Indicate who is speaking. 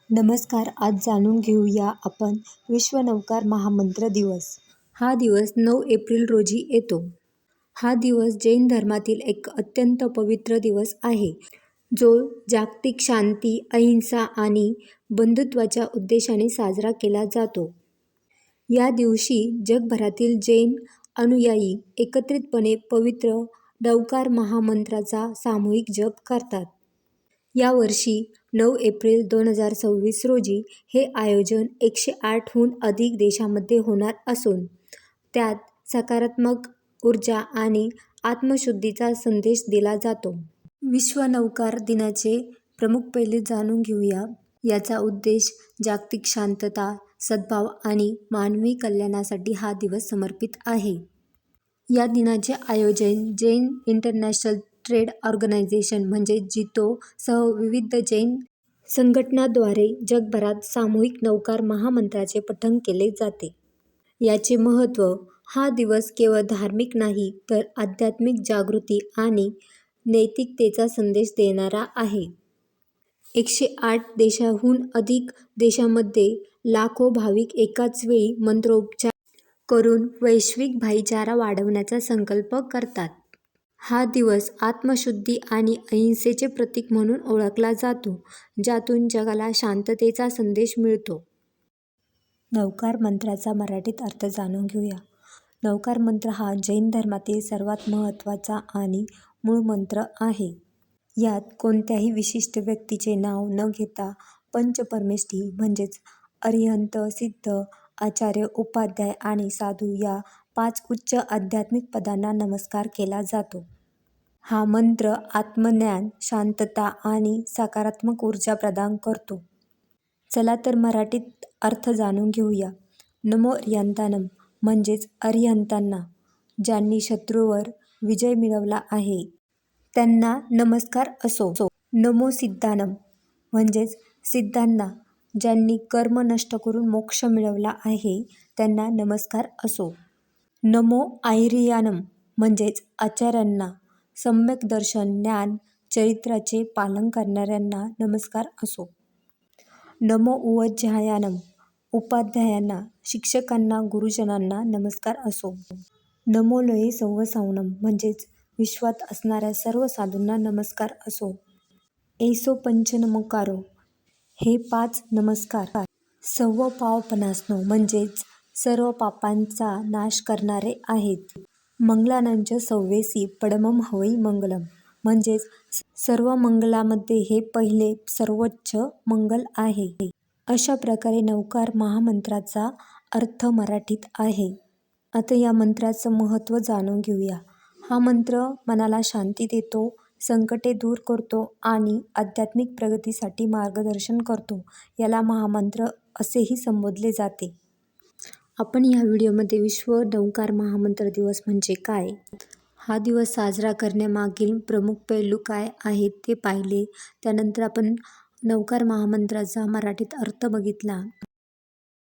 Speaker 1: नमस्कार. आज जाणून घेऊया आपण विश्व नौकार महामंत्र दिवस. हा दिवस 9 एप्रिल रोजी येतो. हा दिवस जैन धर्मातील एक अत्यंत पवित्र दिवस आहे, जो जागतिक शांती, अहिंसा आणि बंधुत्वाच्या उद्देशाने साजरा केला जातो. या दिवशी जगभरातील जैन अनुयायी एकत्रितपणे पवित्र नौकार महामंत्राचा सामूहिक जप करतात. यावर्षी 9 एप्रिल 2026 रोजी हे आयोजन 108 हून अधिक देशांमध्ये होणार असून त्यात सकारात्मक ऊर्जा आणि आत्मशुद्धीचा संदेश दिला जातो. विश्व नौकार दिनाचे प्रमुख पैलू जाणून घेऊया. याचा उद्देश जागतिक शांतता, सद्भाव आणि मानवी कल्याणासाठी हा दिवस समर्पित आहे. या दिनाचे आयोजन जैन इंटरनॅशनल ट्रेड ऑर्गनायझेशन म्हणजे जितो सह विविध जैन संघटनांद्वारे जगभरात सामूहिक नौकार महामंत्राचे पठण केले जाते. याचे महत्त्व: हा दिवस केवळ धार्मिक नाही तर आध्यात्मिक जागृती आणि नैतिकतेचा संदेश देणारा आहे. 108 देशांहून अधिक देशांमध्ये लाखो भाविक एकाच वेळी मंत्रोच्चार करून वैश्विक भाईचारा वाढवण्याचा संकल्प करतात. हा दिवस आत्मशुद्धी आणि अहिंसेचे प्रतीक म्हणून ओळखला जातो, ज्यातून जगाला शांततेचा संदेश मिळतो. नौकार मंत्राचा मराठीत अर्थ जाणून घेऊया. नौकार मंत्र हा जैन धर्मातील सर्वात महत्त्वाचा आणि मूळ मंत्र आहे. यात कोणत्याही विशिष्ट व्यक्तीचे नाव न घेता पंचपरमेष्ठी म्हणजेच अरिहंत, सिद्ध, आचार्य, उपाध्याय आणि साधू या 5 उच्च आध्यात्मिक पदांना नमस्कार केला जातो. हा मंत्र आत्मज्ञान, शांतता आणि सकारात्मक ऊर्जा प्रदान करतो. चला तर मराठीत अर्थ जाणून घेऊया. नमो अरिहंताणम म्हणजेच अरिहंतांना, ज्यांनी शत्रूवर विजय मिळवला आहे, त्यांना नमस्कार असो. नमो सिद्धांणम म्हणजेच सिद्धांना, ज्यांनी कर्म नष्ट करून मोक्ष मिळवला आहे, त्यांना नमस्कार असो. नमो आर्यांनम म्हणजेच आचार्यांना, सम्यक दर्शन, ज्ञान, चरित्राचे पालन करणाऱ्यांना नमस्कार असो. नमो उपाध्यायाणम उपाध्यायांना, शिक्षकांना, गुरुजनांना नमस्कार असो. नमो लोये सर्वसांवणम म्हणजेच विश्वात असणाऱ्या सर्व साधूंना नमस्कार असो. ऐसो पंचनमोकारो हे 5 नमस्कार सर्व पावपनासनो म्हणजेच सर्व पापांचा नाश करणारे आहेत. मंगलानांच सव्वेसी पडमम हवै मंगलम म्हणजेच सर्व मंगलांमध्ये हे पहिले सर्वोच्च मंगल आहे. अशा प्रकारे नौकार महामंत्राचा अर्थ मराठीत आहे. आता या मंत्राचं महत्त्व जाणून घेऊया. हा मंत्र मनाला शांती देतो, संकटे दूर करतो आणि आध्यात्मिक प्रगतीसाठी मार्गदर्शन करतो. याला महामंत्र असेही संबोधले जाते. आपण या व्हिडिओमध्ये विश्व नौकार महामंत्र दिवस म्हणजे काय, हा दिवस साजरा करण्यामागील प्रमुख पैलू काय आहेत ते पाहिले. त्यानंतर आपण नौकार महामंत्राचा मराठीत अर्थ बघितला.